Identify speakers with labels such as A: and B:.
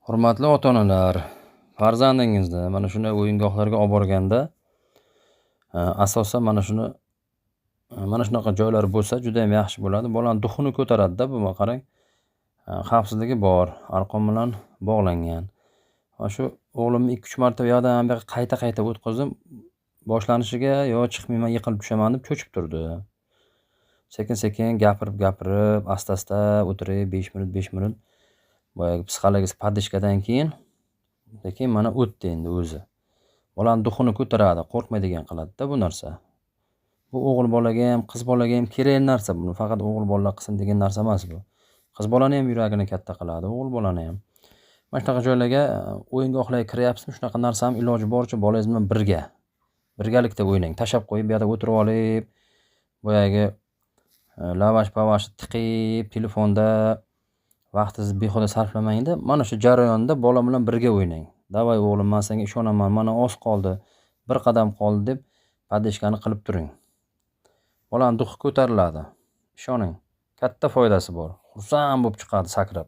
A: Hurmatli ota-onalar, farzandingizni mana shunday o'yingohlarga olib borganda, asosan mana shunaqa joylar bo'lsa judayam yaxshi bo'ladi. Bolani duxini ko'taradida bu. Qarang, xavfsizligi bor, arqon bilan bog'langan. Mana shu o'g'limni 2-3 marta u yoqdan bu yoqqa qayta o'tqazdim. Boshlanishiga yo chiqmayman, yiqilib tushaman deb cho'chib turdi. Sekin-sekin gapirib, asta-asta o'tirib 5 minut boyagi psixologik podishkadan keyin lekin mana o'tdi endi o'zi. Bolani duxini ko'taradi, qo'rqmaydigan qiladi-da bu narsa. Bu o'g'il bolaga ham, qiz bolaga ham kerak narsa bu. Faqat o'g'il bolalar qilsin degan narsa emas bu. Qiz bolani ham yuragini katta qiladi, o'g'il bolani ham. Mana shunaqa joylarga, o'yingohlarga kiryapsizmi, shunaqa narsani iloji boricha bolangiz bilan birgalikda o'ynang. Tashab qo'yib, bu yerda o'tirib olib, boyagi lavash-pavash tiqib, telefonda vaqtingizni behuda sarflamangda. Mana shu jarayonda bola bilan birga o'ynang. Davay o'g'lim, men senga ishonaman, mana oz qoldi, bir qadam qoldi deb podishkani qilib turing. Bolani duxi ko'tariladi. Ishoning, katta foydasi bor. Xursand bo'lib chiqadi sakrab.